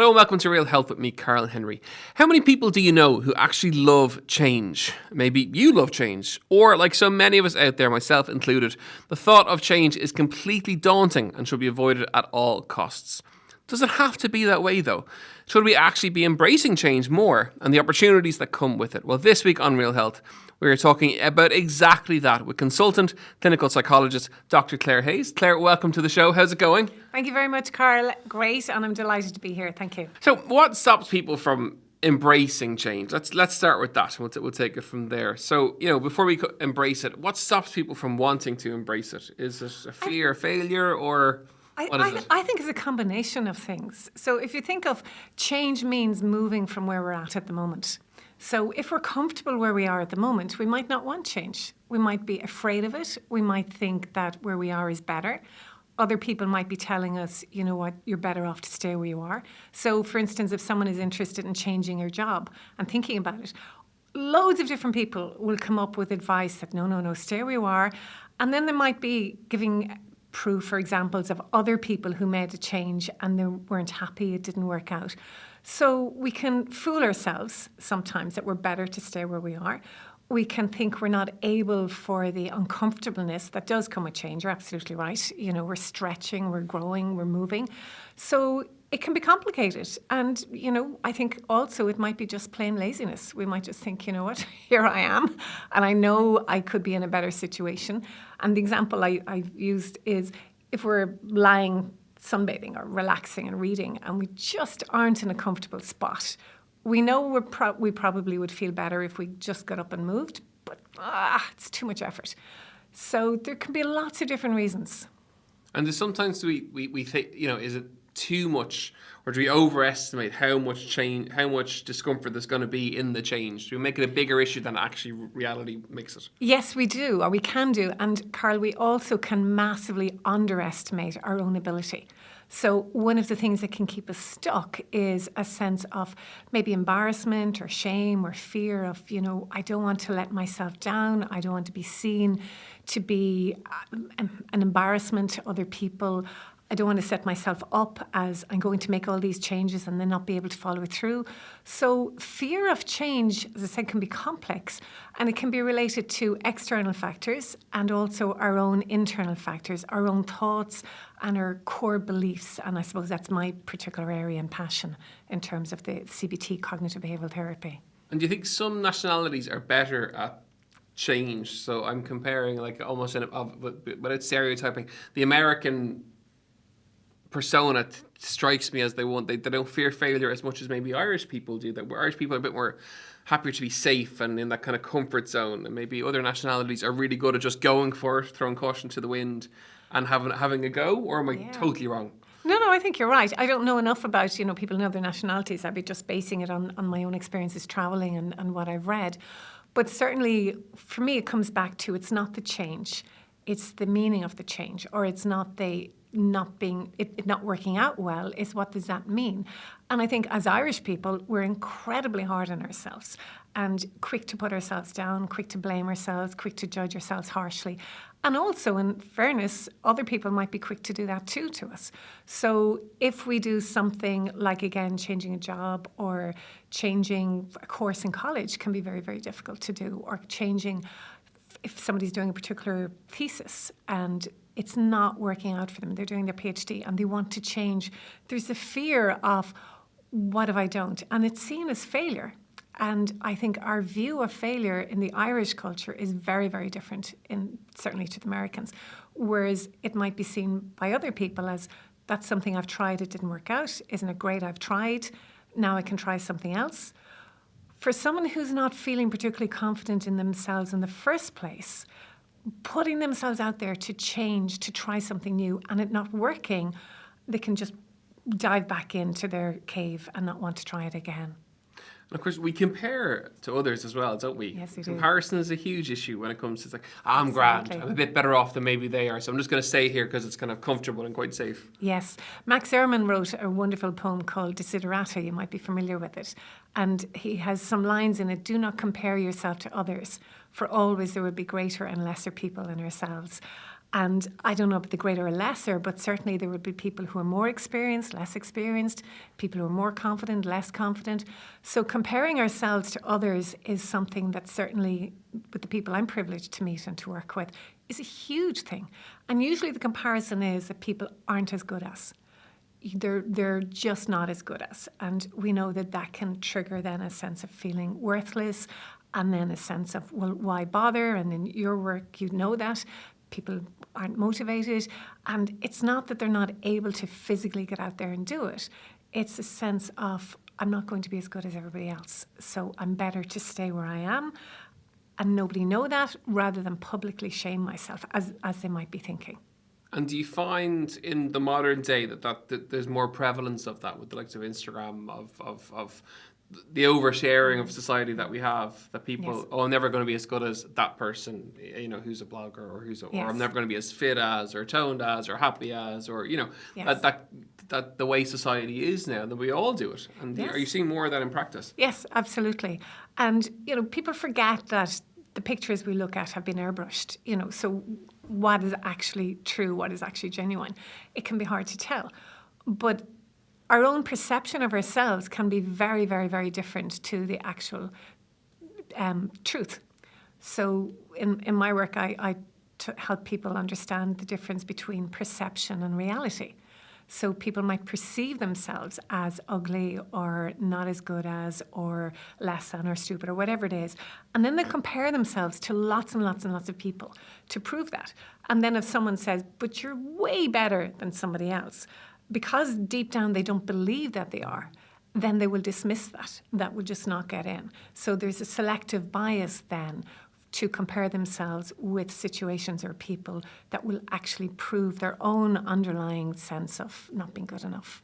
Hello and welcome to Real Health with me, Carl Henry. How many people do you know who actually love change? Maybe you love change, or like so many of us out there, myself included, the thought of change is completely daunting and should be avoided at all costs. Does it have to be that way though? Should we actually be embracing change more and the opportunities that come with it? Well, this week on Real Health, we are talking about exactly that with consultant clinical psychologist Dr. Claire Hayes. Claire, welcome to the show. How's it going? Thank you very much, Carl. Great, and I'm delighted to be here. Thank you. So what stops people from embracing change? Let's start with that. We'll take it from there. So, before we embrace it, what stops people from wanting to embrace it? Is it a fear of failure or... I think it's a combination of things. So if you think of change means moving from where we're at the moment. So if we're comfortable where we are at the moment, we might not want change. We might be afraid of it. We might think that where we are is better. Other people might be telling us, you know what, you're better off to stay where you are. So for instance, if someone is interested in changing their job and thinking about it, loads of different people will come up with advice that no, stay where you are. And then they might be giving proof or examples of other people who made a change and they weren't happy, it didn't work out. So we can fool ourselves sometimes that we're better to stay where we are. We can think we're not able for the uncomfortableness that does come with change. You're absolutely right. We're stretching, we're growing, we're moving. So it can be complicated. And, I think also it might be just plain laziness. We might just think, you know what, here I am, and I know I could be in a better situation. And the example I've used is if we're lying sunbathing or relaxing and reading, and we just aren't in a comfortable spot. We know we probably would feel better if we just got up and moved, but it's too much effort. So there can be lots of different reasons. And sometimes we think, is it too much, or do we overestimate how much change, how much discomfort there's going to be in the change? Do we make it a bigger issue than actually reality makes it? Yes, we do, or we can do. And Carl, we also can massively underestimate our own ability. So one of the things that can keep us stuck is a sense of maybe embarrassment or shame or fear of, I don't want to let myself down. I don't want to be seen to be an embarrassment to other people. I don't want to set myself up as I'm going to make all these changes and then not be able to follow it through. So fear of change, as I said, can be complex, and it can be related to external factors and also our own internal factors, our own thoughts and our core beliefs. And I suppose that's my particular area and passion in terms of the CBT, cognitive behavioural therapy. And do you think some nationalities are better at change? So I'm comparing almost but it's stereotyping. The American persona strikes me as they don't fear failure as much as maybe Irish people do. That Irish people are a bit more happier to be safe and in that kind of comfort zone, and maybe other nationalities are really good at just going for it, throwing caution to the wind and having a go. Or am I totally wrong? No, I think you're right. I don't know enough about, people in other nationalities. I'd be just basing it on my own experiences travelling and what I've read. But certainly, for me, it comes back to it's not the change. It's the meaning of the change, or it's not the it not working out well. Is what does that mean? And I think as Irish people, we're incredibly hard on ourselves and quick to put ourselves down, quick to blame ourselves, quick to judge ourselves harshly. And also, in fairness, other people might be quick to do that too to us. So if we do something like, again, changing a job or changing a course in college can be very, very difficult to do, or changing if somebody's doing a particular thesis and it's not working out for them. They're doing their PhD and they want to change. There's a fear of, what if I don't? And it's seen as failure. And I think our view of failure in the Irish culture is very, very different, certainly to the Americans. Whereas it might be seen by other people as, that's something I've tried, it didn't work out. Isn't it great I've tried? Now I can try something else. For someone who's not feeling particularly confident in themselves in the first place, putting themselves out there to change, to try something new, and it not working, they can just dive back into their cave and not want to try it again. And of course, we compare to others as well, don't we? Yes, we do. Comparison is a huge issue when it comes to, it's like, I'm grand, I'm a bit better off than maybe they are, so I'm just going to stay here because it's kind of comfortable and quite safe. Yes. Max Ehrmann wrote a wonderful poem called Desiderata. You might be familiar with it. And he has some lines in it: do not compare yourself to others, for always there will be greater and lesser people than ourselves. And I don't know about the greater or lesser, but certainly there would be people who are more experienced, less experienced, people who are more confident, less confident. So comparing ourselves to others is something that certainly, with the people I'm privileged to meet and to work with, is a huge thing. And usually the comparison is that people aren't as good as. They're just not as good as. And we know that that can trigger then a sense of feeling worthless, and then a sense of, well, why bother? And in your work, you know that. People aren't motivated. And it's not that they're not able to physically get out there and do it. It's a sense of, I'm not going to be as good as everybody else, so I'm better to stay where I am and nobody know that, rather than publicly shame myself, as they might be thinking. And do you find in the modern day that there's more prevalence of that with the likes of Instagram, of the oversharing of society that we have, that people, Yes. oh, I'm never going to be as good as that person, who's a blogger, or or I'm never going to be as fit as, or toned as, or happy as, or, Yes. that the way society is now, that we all do it. And Yes. are you seeing more of that in practice? Yes, absolutely. And, people forget that the pictures we look at have been airbrushed, so what is actually true, what is actually genuine? It can be hard to tell. But our own perception of ourselves can be very, very, very different to the actual truth. So in my work, I help people understand the difference between perception and reality. So people might perceive themselves as ugly or not as good as or less than or stupid or whatever it is. And then they compare themselves to lots and lots and lots of people to prove that. And then if someone says, but you're way better than somebody else, because deep down they don't believe that they are, then they will dismiss that. That will just not get in. So there's a selective bias then to compare themselves with situations or people that will actually prove their own underlying sense of not being good enough.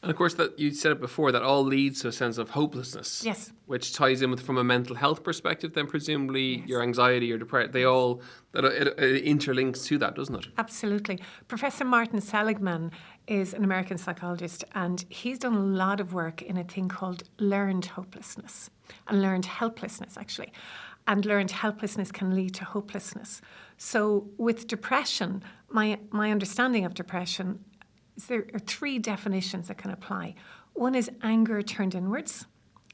And of course, that you said it before, that all leads to a sense of hopelessness. Yes. Which ties in with, from a mental health perspective, then presumably Yes. your anxiety, your depression, it interlinks to that, doesn't it? Absolutely. Professor Martin Seligman is an American psychologist, and he's done a lot of work in a thing called learned hopelessness, and learned helplessness, actually. And learned helplessness can lead to hopelessness. So with depression, my understanding of depression is there are three definitions that can apply. One is anger turned inwards.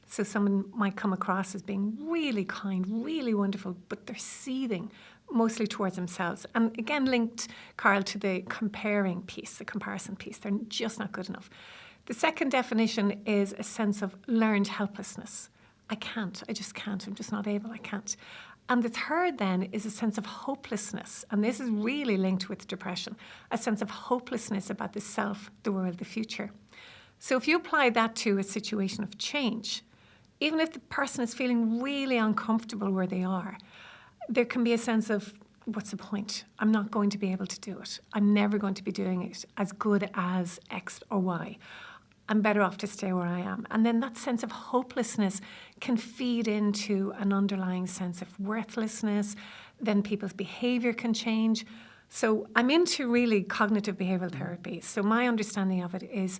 So someone might come across as being really kind, really wonderful, but they're seething mostly towards themselves. And again, linked, Carl, to the comparing piece, the comparison piece. They're just not good enough. The second definition is a sense of learned helplessness. I just can't, I'm just not able, I can't. And the third then is a sense of hopelessness. And this is really linked with depression, a sense of hopelessness about the self, the world, the future. So if you apply that to a situation of change, even if the person is feeling really uncomfortable where they are, there can be a sense of, what's the point? I'm not going to be able to do it. I'm never going to be doing it as good as X or Y. I'm better off to stay where I am. And then that sense of hopelessness can feed into an underlying sense of worthlessness. Then people's behavior can change. So I'm into really cognitive behavioral therapy. So my understanding of it is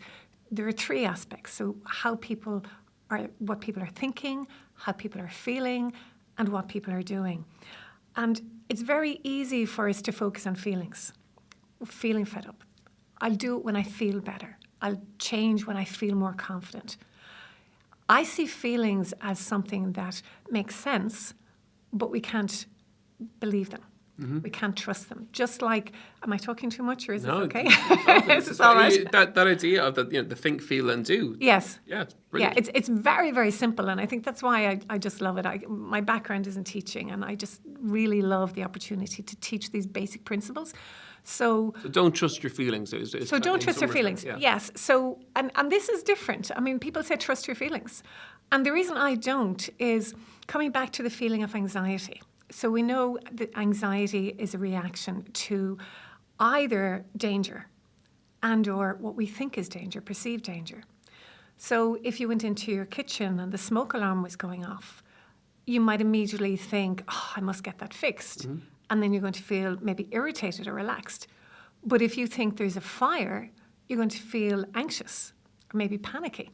there are three aspects. So what people are thinking, how people are feeling, and what people are doing. And it's very easy for us to focus on feelings. Feeling fed up. I'll do it when I feel better. I'll change when I feel more confident. I see feelings as something that makes sense, but we can't believe them. Mm-hmm. We can't trust them. Just like, am I talking too much, or is this okay? Is this all right? That idea of the think, feel, and do. Yes. Yeah, it's brilliant. Yeah, it's very, very simple, and I think that's why I just love it. My background is in teaching, and I just really love the opportunity to teach these basic principles. So don't trust your feelings. So don't trust your feelings. Yeah. Yes. So, and this is different. I mean, people say trust your feelings. And the reason I don't is coming back to the feeling of anxiety. So we know that anxiety is a reaction to either danger and or what we think is danger, perceived danger. So if you went into your kitchen and the smoke alarm was going off, you might immediately think, oh, I must get that fixed. Mm-hmm. And then you're going to feel maybe irritated or relaxed. But if you think there's a fire, you're going to feel anxious or maybe panicky.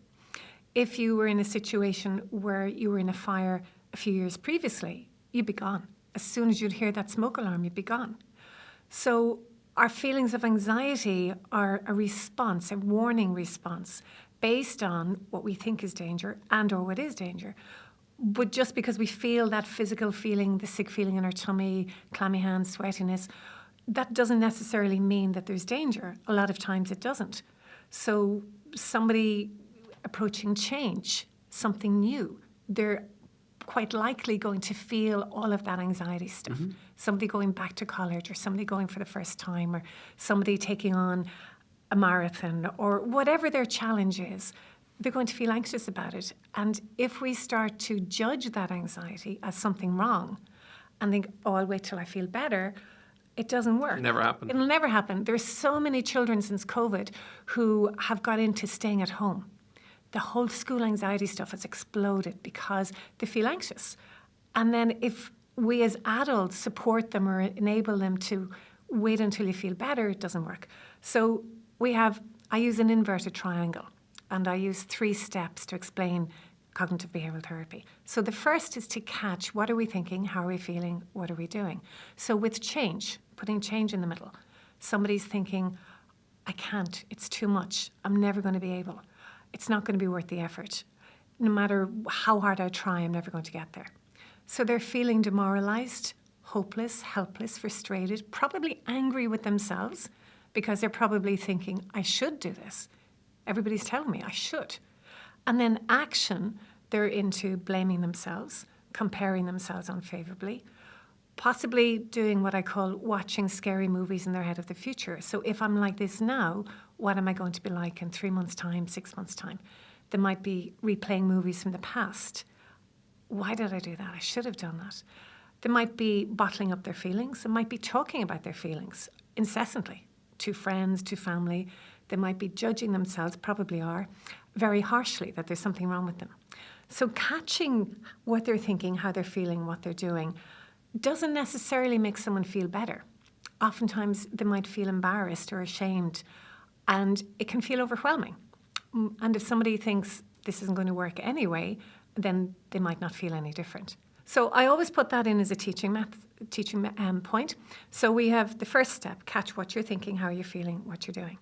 If you were in a situation where you were in a fire a few years previously, you'd be gone. As soon as you'd hear that smoke alarm, you'd be gone. So our feelings of anxiety are a response, a warning response, based on what we think is danger and or what is danger. But just because we feel that physical feeling, the sick feeling in our tummy, clammy hands, sweatiness, that doesn't necessarily mean that there's danger. A lot of times it doesn't. So somebody approaching change, something new, they're quite likely going to feel all of that anxiety stuff. Somebody going back to college, or somebody going for the first time, or somebody taking on a marathon, or whatever their challenge is, they're going to feel anxious about it. And if we start to judge that anxiety as something wrong and think, oh, I'll wait till I feel better, it doesn't work. It'll never happen. It'll never happen. There's so many children since COVID who have got into staying at home. The whole school anxiety stuff has exploded because they feel anxious. And then if we as adults support them or enable them to wait until you feel better, it doesn't work. So I use an inverted triangle, and I use 3 steps to explain cognitive behavioral therapy. So the first is to catch, what are we thinking, how are we feeling, what are we doing? So with change, putting change in the middle, somebody's thinking, I can't, it's too much, I'm never going to be able. It's not going to be worth the effort. No matter how hard I try, I'm never going to get there. So they're feeling demoralized, hopeless, helpless, frustrated, probably angry with themselves because they're probably thinking, I should do this. Everybody's telling me I should. And then action, they're into blaming themselves, comparing themselves unfavorably, possibly doing what I call watching scary movies in their head of the future. So if I'm like this now, what am I going to be like in 3 months' time, 6 months' time? They might be replaying movies from the past. Why did I do that? I should have done that. They might be bottling up their feelings. They might be talking about their feelings incessantly to friends, to family. They might be judging themselves, probably are, very harshly, that there's something wrong with them. So catching what they're thinking, how they're feeling, what they're doing, doesn't necessarily make someone feel better. Oftentimes they might feel embarrassed or ashamed, and it can feel overwhelming. And if somebody thinks this isn't going to work anyway, then they might not feel any different. So I always put that in as a teaching point. So we have the first step, catch what you're thinking, how you're feeling, what you're doing.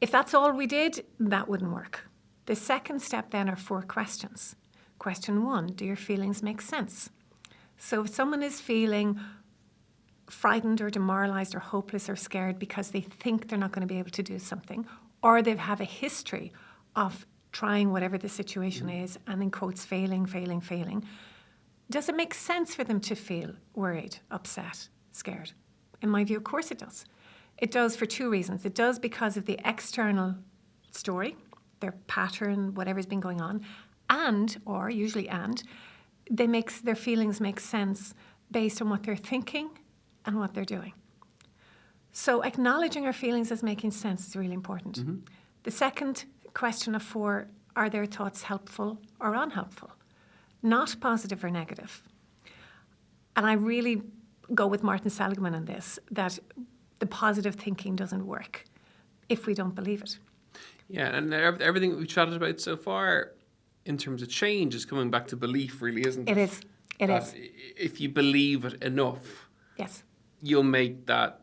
If that's all we did, that wouldn't work. The second step then are 4 questions. Question 1, do your feelings make sense? So if someone is feeling frightened or demoralized or hopeless or scared because they think they're not going to be able to do something, or they have a history of trying whatever the situation is and in quotes failing, does it make sense for them to feel worried, upset, scared? In my view, of course it does. It does for 2 reasons. It does because of the external story, their pattern, whatever's been going on, their feelings make sense based on what they're thinking and what they're doing. So acknowledging our feelings as making sense is really important. The second question of 4, are their thoughts helpful or unhelpful? Not positive or negative. And I really go with Martin Seligman on this, that the positive thinking doesn't work if we don't believe it. Yeah, and everything we've chatted about so far in terms of change is coming back to belief, really, isn't it? It is. It is. If you believe it enough, Yes. you'll make that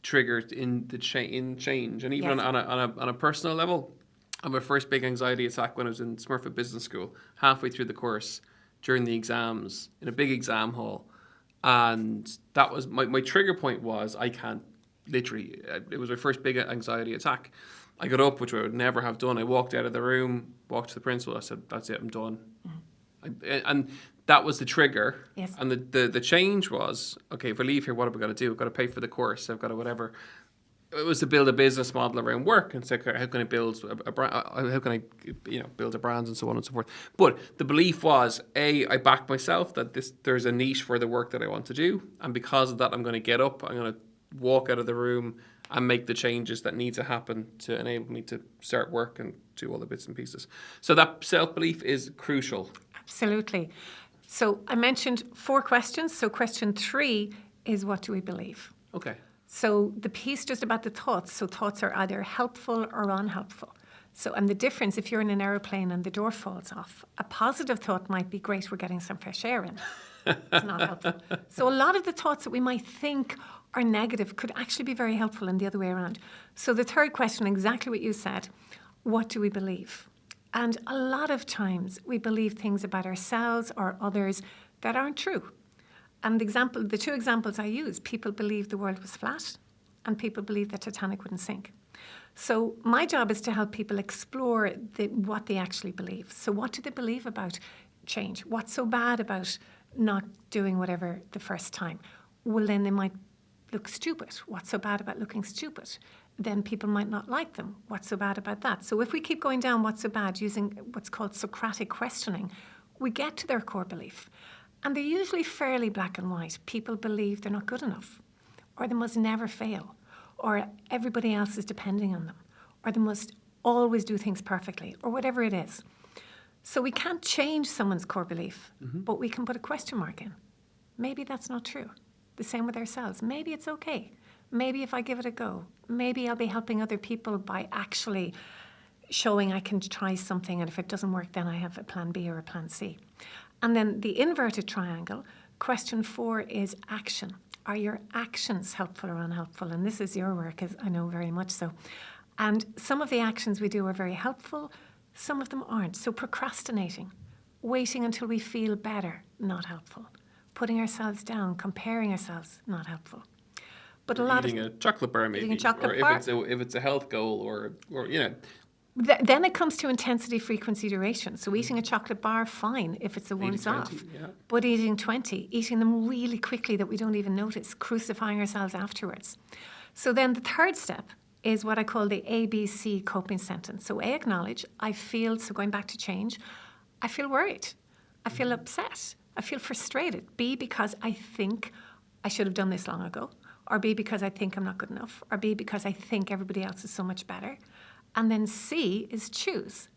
trigger in change. And even Yes. on a personal level, I had my first big anxiety attack when I was in Smurfit Business School, halfway through the course, during the exams, in a big exam hall. And that was my trigger point was, I can't, literally, it was my first big anxiety attack. I got up, which I would never have done. I walked out of the room, walked to the principal. I said, that's it, I'm done. And that was the trigger. Yes. And the change was, okay, if I leave here, what have I got to do? I've got to pay for the course. I've got to whatever. It was to build a business model around work and say, okay, how can I build a brand? How can I, build a brand and so on and so forth. But the belief was, I back myself that there's a niche for the work that I want to do, and because of that, I'm going to get up. I'm going to walk out of the room and make the changes that need to happen to enable me to start work and do all the bits and pieces. So that self-belief is crucial. Absolutely. So I mentioned 4 questions. So question 3 is, what do we believe? Okay. So the piece just about the thoughts. So thoughts are either helpful or unhelpful. So, and the difference, if you're in an aeroplane and the door falls off, a positive thought might be, great, we're getting some fresh air in. It's not helpful. So a lot of the thoughts that we might think or negative could actually be very helpful and the other way around. So the third question, exactly what you said, what do we believe? And a lot of times we believe things about ourselves or others that aren't true. And the two examples I use, people believe the world was flat and people believe the Titanic wouldn't sink. So my job is to help people explore what they actually believe. So what do they believe about change? What's so bad about not doing whatever the first time? Well, then they might look stupid. What's so bad about looking stupid? Then people might not like them. What's so bad about that? So if we keep going down what's so bad using what's called Socratic questioning, we get to their core belief. And they're usually fairly black and white. People believe they're not good enough, or they must never fail, or everybody else is depending on them, or they must always do things perfectly, or whatever it is. So we can't change someone's core belief, but we can put a question mark in. Maybe that's not true. The same with ourselves. Maybe it's okay. Maybe if I give it a go, maybe I'll be helping other people by actually showing I can try something, and if it doesn't work, then I have a plan B or a plan C. And then the inverted triangle, question 4 is action. Are your actions helpful or unhelpful? And this is your work, as I know very much so. And some of the actions we do are very helpful, some of them aren't. So procrastinating, waiting until we feel better, not helpful. Putting ourselves down, comparing ourselves, not helpful. But a lot eating a chocolate bar, maybe, eating a chocolate or bar. if it's a health goal, or Then it comes to intensity, frequency, duration. So eating a chocolate bar, fine, if it's a once 80-20, off. yeah. But eating 20, eating them really quickly that we don't even notice, crucifying ourselves afterwards. So then the third step is what I call the ABC coping sentence. So A, acknowledge, I feel, so going back to change, I feel worried. I feel upset. I feel frustrated. B, because I think I should have done this long ago. Or B, because I think I'm not good enough. Or B, because I think everybody else is so much better. And then C is choose.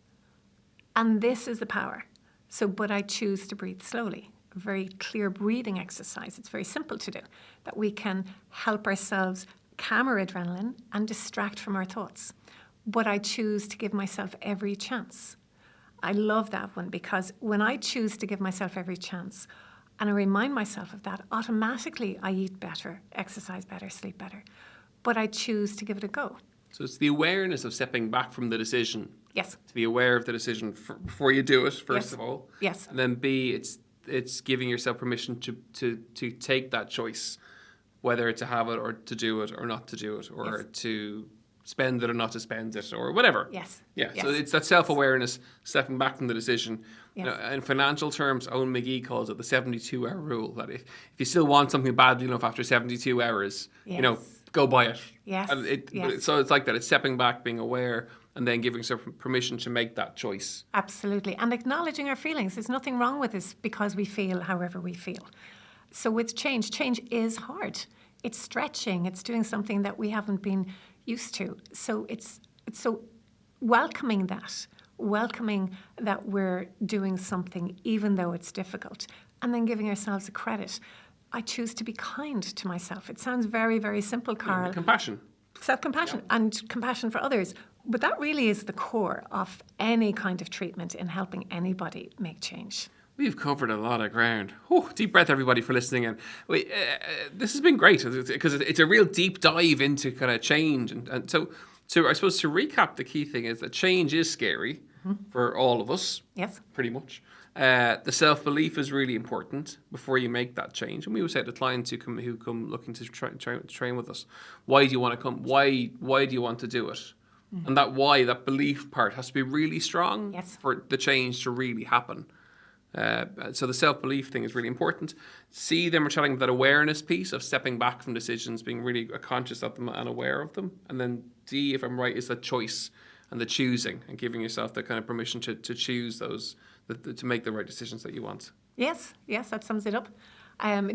And this is the power. So, but I choose to breathe slowly. A very clear breathing exercise. It's very simple to do. That we can help ourselves calm our adrenaline and distract from our thoughts. But I choose to give myself every chance. I love that one, because when I choose to give myself every chance and I remind myself of that, automatically I eat better, exercise better, sleep better. But I choose to give it a go. So it's the awareness of stepping back from the decision. Yes. To be aware of the decision before you do it, first Yes. of all. Yes. And then B, it's giving yourself permission to take that choice, whether to have it or to do it or not to do it, or Yes. to spend it or not to spend it, or whatever. Yes. Yeah. Yes. So it's that self-awareness, stepping back from the decision. Yes. You know, in financial terms, Owen McGee calls it the 72-hour rule. That if you still want something badly enough after 72 hours, Yes. go buy it. Yes. And Yes. So it's like that. It's stepping back, being aware, and then giving yourself permission to make that choice. Absolutely. And acknowledging our feelings. There's nothing wrong with this because we feel however we feel. So with change is hard. It's stretching. It's doing something that we haven't been used to. So it's so welcoming that we're doing something even though it's difficult, and then giving ourselves a credit. I choose to be kind to myself. It sounds very, very simple, Carl. Compassion. Self-compassion and compassion for others. But that really is the core of any kind of treatment in helping anybody make change. We've covered a lot of ground. Deep breath, everybody, for listening in. This has been great because it's a real deep dive into kind of change. And so I suppose to recap, the key thing is that change is scary for all of us. Yes. Pretty much. The self-belief is really important before you make that change. And we would say to clients who come looking to train with us, why do you want to come? Why do you want to do it? And that belief part has to be really strong. Yes. For the change to really happen. So the self-belief thing is really important. C, then we're chatting about that awareness piece of stepping back from decisions, being really conscious of them and aware of them. And then D, if I'm right, is the choice and the choosing, and giving yourself the kind of permission to choose those, to make the right decisions that you want. Yes, that sums it up.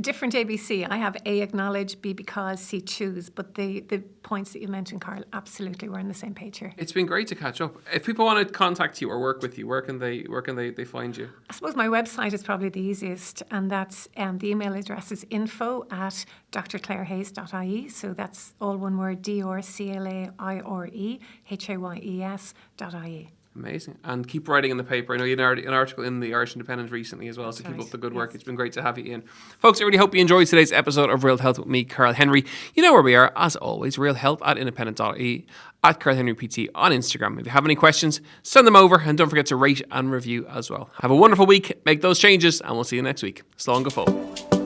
Different ABC. I have A, acknowledge, B, because, C, choose. But the points that you mentioned, Carl, absolutely, we're on the same page here. It's been great to catch up. If people want to contact you or work with you, where can they find you? I suppose my website is probably the easiest, and that's the email address is info@drclairehayes.ie. So that's all one word, drclairehayes.ie. Amazing. And keep writing in the paper. I know you had an article in the Irish Independent recently as well, so keep up the good work. It's been great to have you in. Folks, I really hope you enjoyed today's episode of Real Health with me, Carl Henry. You know where we are, as always, realhealth@independent.ie, at Carl Henry PT on Instagram. If you have any questions, send them over, and don't forget to rate and review as well. Have a wonderful week, make those changes, and we'll see you next week. Slán go fóill.